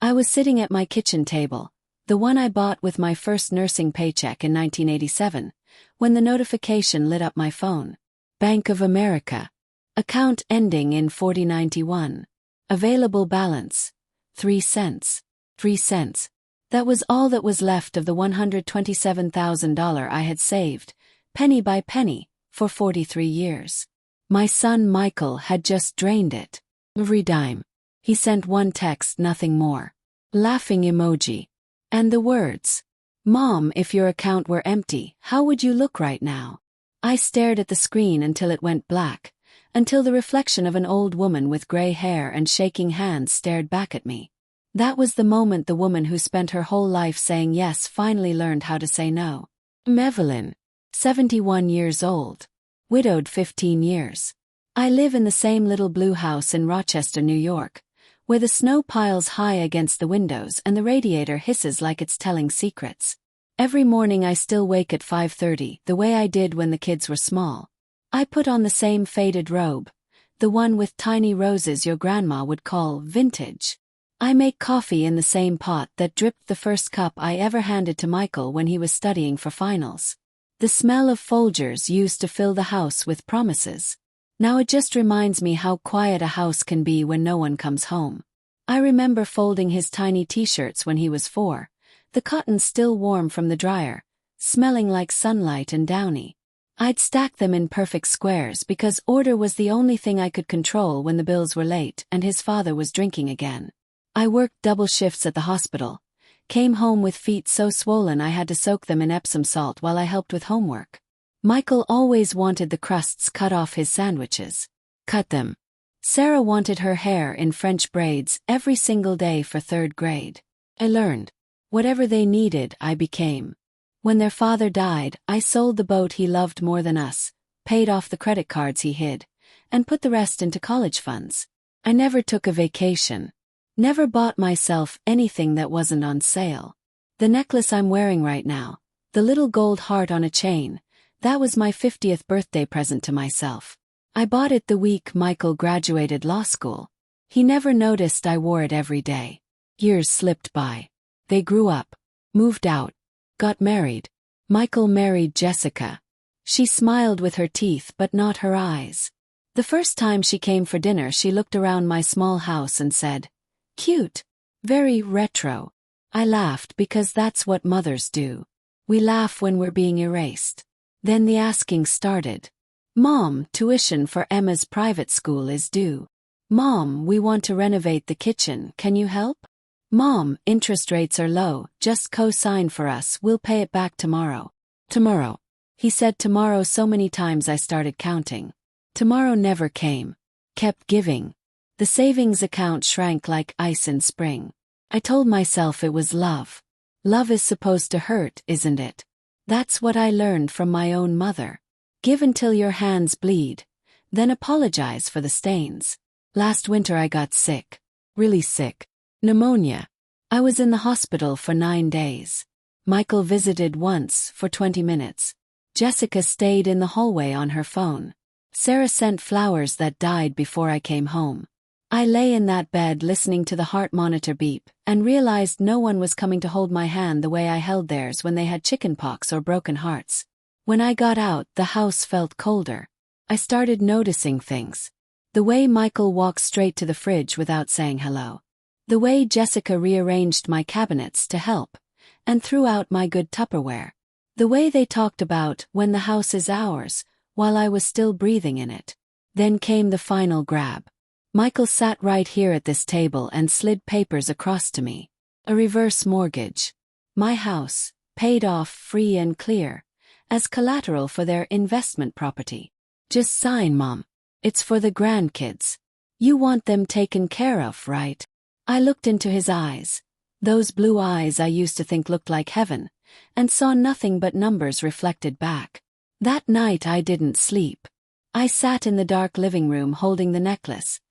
I was sitting at my kitchen table, the one I bought with my first nursing paycheck in 1987, when the notification lit up my phone. Bank of America. Account ending in 4091. Available balance. 3 cents. 3 cents. That was all that was left of the $127,000 I had saved, penny by penny, for 43 years. My son Michael had just drained it. Every dime. He sent one text, nothing more. Laughing emoji. And the words, "Mom, if your account were empty, how would you look right now?" I stared at the screen until it went black, until the reflection of an old woman with gray hair and shaking hands stared back at me. That was the moment the woman who spent her whole life saying yes finally learned how to say no. Evelyn, 71 years old. Widowed 15 years. I live in the same little blue house in Rochester, New York, where the snow piles high against the windows and the radiator hisses like it's telling secrets. Every morning I still wake at 5:30, the way I did when the kids were small. I put on the same faded robe, the one with tiny roses your grandma would call vintage. I make coffee in the same pot that dripped the first cup I ever handed to Michael when he was studying for finals. The smell of Folgers used to fill the house with promises. Now it just reminds me how quiet a house can be when no one comes home. I remember folding his tiny t-shirts when he was 4, the cotton still warm from the dryer, smelling like sunlight and downy. I'd stack them in perfect squares because order was the only thing I could control when the bills were late and his father was drinking again. I worked double shifts at the hospital, came home with feet so swollen I had to soak them in Epsom salt while I helped with homework. Michael always wanted the crusts cut off his sandwiches. Cut them. Sarah wanted her hair in French braids every single day for 3rd grade. I learned. Whatever they needed, I became. When their father died, I sold the boat he loved more than us, paid off the credit cards he hid, and put the rest into college funds. I never took a vacation. Never bought myself anything that wasn't on sale. The necklace I'm wearing right now, the little gold heart on a chain, that was my 50th birthday present to myself. I bought it the week Michael graduated law school. He never noticed I wore it every day. Years slipped by. They grew up, moved out, got married. Michael married Jessica. She smiled with her teeth but not her eyes. The first time she came for dinner she looked around my small house and said, "Cute. Very retro." I laughed because that's what mothers do. We laugh when we're being erased. Then the asking started. "Mom, tuition for Emma's private school is due." "Mom, we want to renovate the kitchen, can you help?" "Mom, interest rates are low, just co-sign for us, we'll pay it back tomorrow." Tomorrow. He said tomorrow so many times I started counting. Tomorrow never came. Kept giving. The savings account shrank like ice in spring. I told myself it was love. Love is supposed to hurt, isn't it? That's what I learned from my own mother. Give until your hands bleed, then apologize for the stains. Last winter I got sick. Really sick. Pneumonia. I was in the hospital for 9 days. Michael visited once for 20 minutes. Jessica stayed in the hallway on her phone. Sarah sent flowers that died before I came home. I lay in that bed listening to the heart monitor beep and realized no one was coming to hold my hand the way I held theirs when they had chickenpox or broken hearts. When I got out, the house felt colder. I started noticing things. The way Michael walked straight to the fridge without saying hello. The way Jessica rearranged my cabinets to help and threw out my good Tupperware. The way they talked about when the house is ours while I was still breathing in it. Then came the final grab. Michael sat right here at this table and slid papers across to me. A reverse mortgage. My house, paid off free and clear, as collateral for their investment property. "Just sign, Mom. It's for the grandkids. You want them taken care of, right?" I looked into his eyes. Those blue eyes I used to think looked like heaven, and saw nothing but numbers reflected back. That night I didn't sleep. I sat in the dark living room holding the necklace,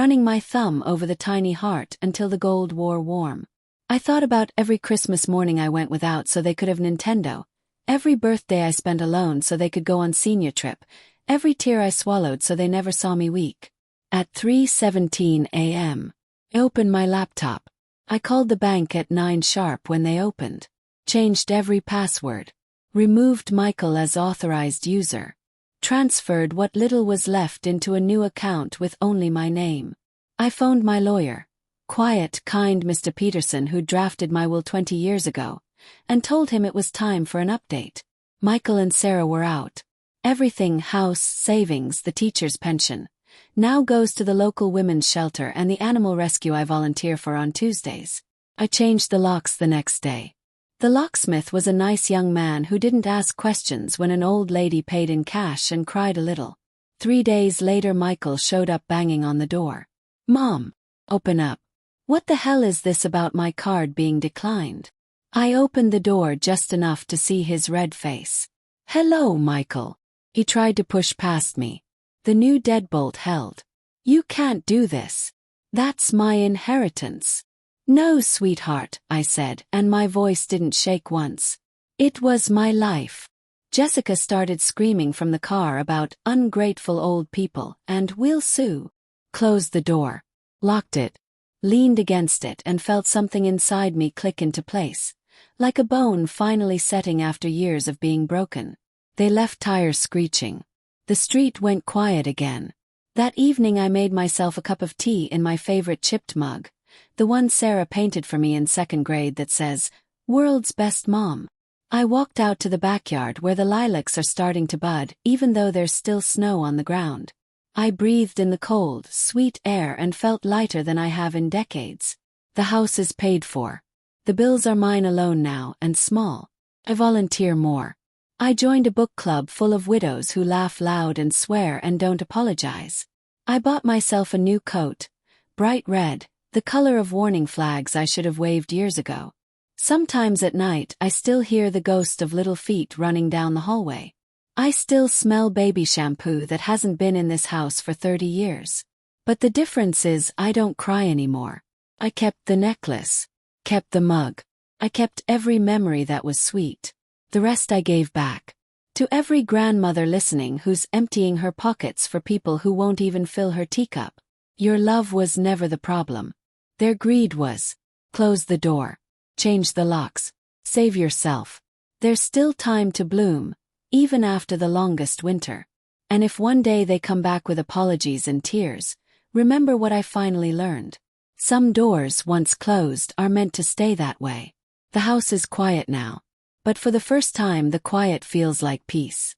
running my thumb over the tiny heart until the gold wore warm. I thought about every Christmas morning I went without so they could have Nintendo, every birthday I spent alone so they could go on senior trip, every tear I swallowed so they never saw me weak. At 3:17 a.m., I opened my laptop. I called the bank at 9 sharp when they opened. Changed every password. Removed Michael as authorized user. Transferred what little was left into a new account with only my name. I phoned my lawyer, quiet, kind Mr. Peterson who drafted my will 20 years ago, and told him it was time for an update. Michael and Sarah were out. Everything, house, savings, the teacher's pension, now goes to the local women's shelter and the animal rescue I volunteer for on Tuesdays. I changed the locks the next day. The locksmith was a nice young man who didn't ask questions when an old lady paid in cash and cried a little. 3 days later Michael showed up banging on the door. "Mom, open up. What the hell is this about my card being declined?" I opened the door just enough to see his red face. "Hello, Michael." He tried to push past me. The new deadbolt held. "You can't do this. That's my inheritance." "No, sweetheart," I said, and my voice didn't shake once. "It was my life." Jessica started screaming from the car about ungrateful old people and "we'll sue." Closed the door. Locked it. Leaned against it and felt something inside me click into place. Like a bone finally setting after years of being broken. They left tires screeching. The street went quiet again. That evening I made myself a cup of tea in my favorite chipped mug, the one Sarah painted for me in 2nd grade that says, "World's Best Mom." I walked out to the backyard where the lilacs are starting to bud even though there's still snow on the ground. I breathed in the cold, sweet air and felt lighter than I have in decades. The house is paid for. The bills are mine alone now and small. I volunteer more. I joined a book club full of widows who laugh loud and swear and don't apologize. I bought myself a new coat, bright red, the color of warning flags I should have waved years ago. Sometimes at night I still hear the ghost of little feet running down the hallway. I still smell baby shampoo that hasn't been in this house for 30 years. But the difference is I don't cry anymore. I kept the necklace. Kept the mug. I kept every memory that was sweet. The rest I gave back. To every grandmother listening who's emptying her pockets for people who won't even fill her teacup. Your love was never the problem. Their greed was. Close the door. Change the locks. Save yourself. There's still time to bloom, even after the longest winter. And if one day they come back with apologies and tears, remember what I finally learned. Some doors, once closed, are meant to stay that way. The house is quiet now. But for the first time the quiet feels like peace.